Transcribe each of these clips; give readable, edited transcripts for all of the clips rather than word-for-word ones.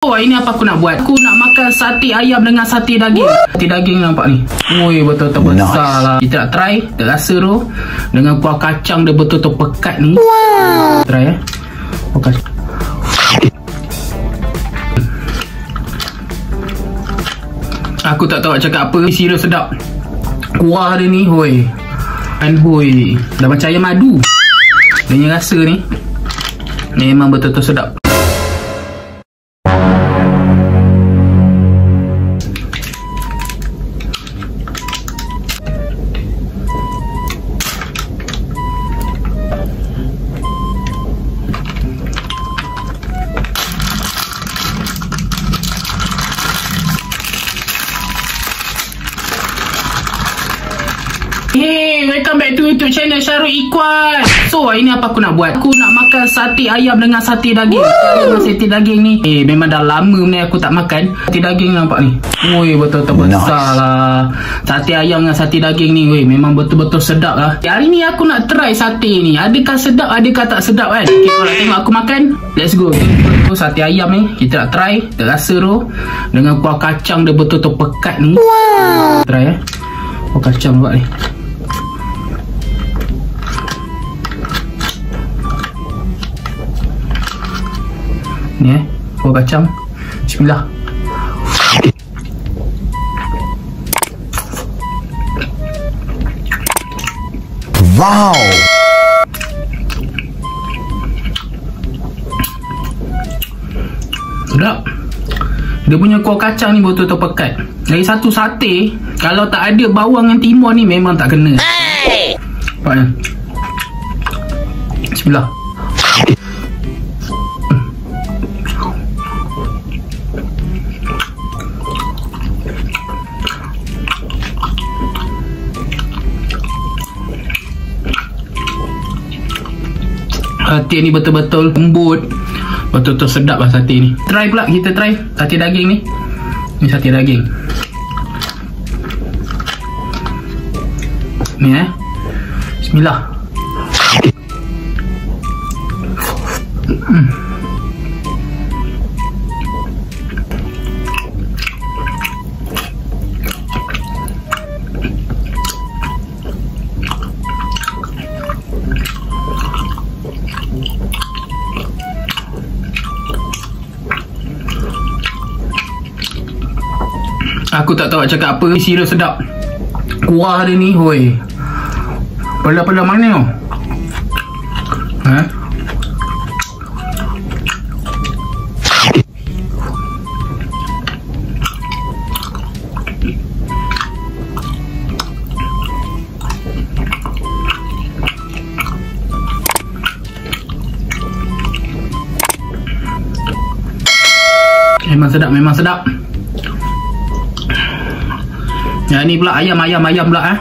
Oh, ini apa aku nak buat? Aku nak makan sate ayam dengan sate daging. Sate daging nampak ni. Ui, betul-betul besar lah. Kita nak try. Kita rasa tu dengan kuah kacang dia betul-betul pekat ni. Wow. Try kuah kacang. Aku tak tahu nak cakap apa. Serius sedap. Kuah dia ni, hui. Dan hui. Dah macam ayam madu. Dia punya rasa ni memang betul-betul sedap. Hey, welcome back to YouTube channel Syarul Ikhwan. So, ini apa aku nak buat? Aku nak makan sate ayam dengan sate daging. Dengan sate daging ni, memang dah lama ni aku tak makan. Sate daging nampak ni. Ui, betul-betul besar lah. Sate ayam dengan sate daging ni, memang betul-betul sedap lah. Hari ni aku nak try sate ni. Adakah sedap, adakah tak sedap kan? Okay, kalau nak tengok aku makan, let's go. So, sate ayam ni, kita nak try. Kita rasa tu dengan kuah kacang dia betul-betul pekat ni. Wow. Try kuah kacang buat ni. Ni kuah kacang. Bismillah. Wow. Sedap. Dia punya kuah kacang ni betul-betul pekat. Dari satu sate, kalau tak ada bawang yang timun ni memang tak kena. Hey. Nampak ni. Bismillah. Sate ni betul-betul lembut. Betul-betul sedap lah sate ni. Try pula, kita try sate daging ni. Ni sate daging. Ni Bismillah. Aku tak tahu nak cakap apa. Serius sedap. Kuah dia ni, hui. Pedas-pedas mana tu? Memang sedap, memang sedap. Yang ni pula ayam pula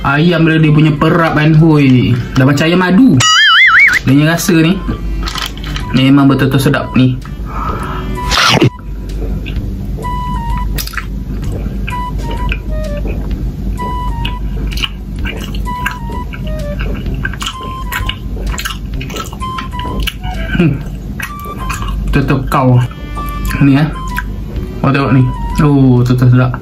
Ayam dia punya perap kan, hui. Dah macam ayam madu. Dia punya rasa ni memang betul-betul sedap ni. Tutup kau ni kau tengok ni. Oh, betul-betul sedap.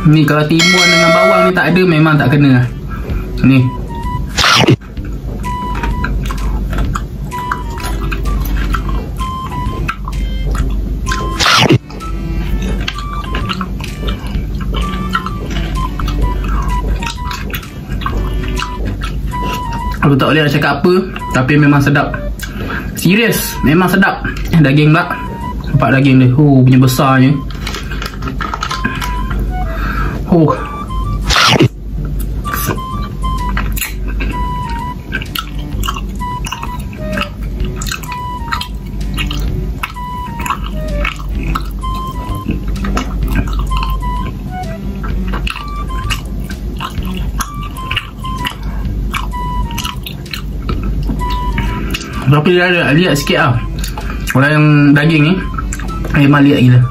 Ni kalau timun dengan bawang ni tak ada, memang tak kena. Ni aku tak boleh nak cakap apa, tapi memang sedap. Serius, memang sedap. Daging pula. Nampak daging dia. Punya besarnya. Tapi dia ada lihat sikit lah. Orang yang daging ni memang lihat gila.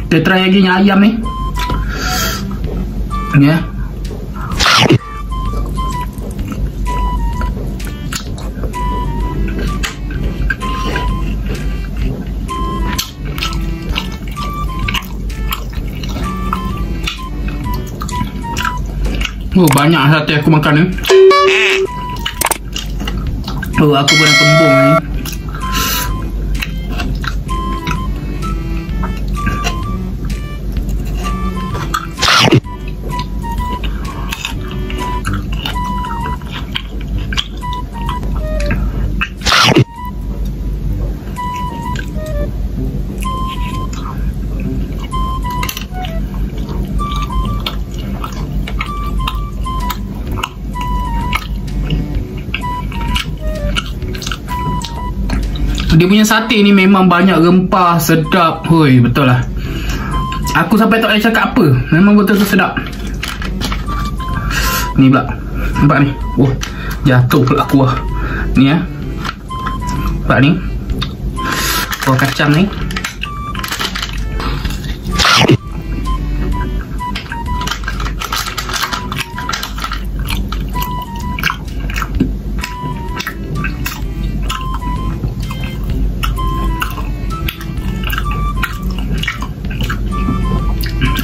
Kita try lagi yang ayam ni. Ni ya. Oh, banyak sate aku makan ni. Oh, aku pun nak kembung ni. Dia punya sate ni memang banyak rempah, sedap. Hoi, betul lah. Aku sampai tak boleh cakap apa. Memang betul-betul sedap. Ni pula. Nampak ni. Oh, jatuh pula kuah. Ni ya. Nampak ni. Kuah kacang ni.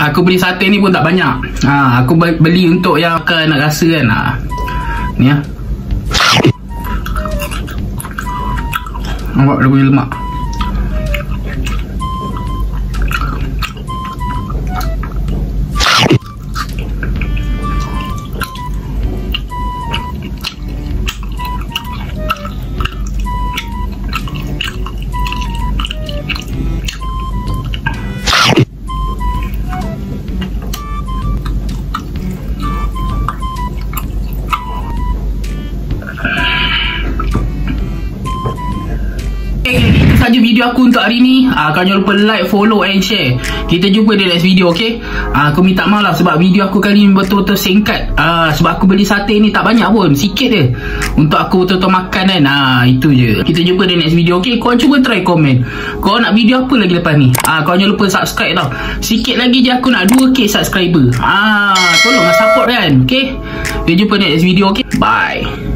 Aku beli sate ni pun tak banyak. Aku beli untuk yang akan nak rasa kan. Ni ya. Nampak dia punya lemak. Itu saja video aku untuk hari ni. Kau jangan lupa like, follow and share. Kita jumpa di next video, okay? Aku minta maaf lah sebab video aku kali ni betul-betul singkat. Sebab aku beli sate ni tak banyak pun, sikit je untuk aku betul-betul makan kan. Itu je. Kita jumpa di next video, okay? Kau cuba try komen kau nak video apa lagi lepas ni. Kau jangan lupa subscribe tau. Sikit lagi je aku nak 2k subscriber. Tolonglah support kan, okay? Kita jumpa di next video, okay? Bye.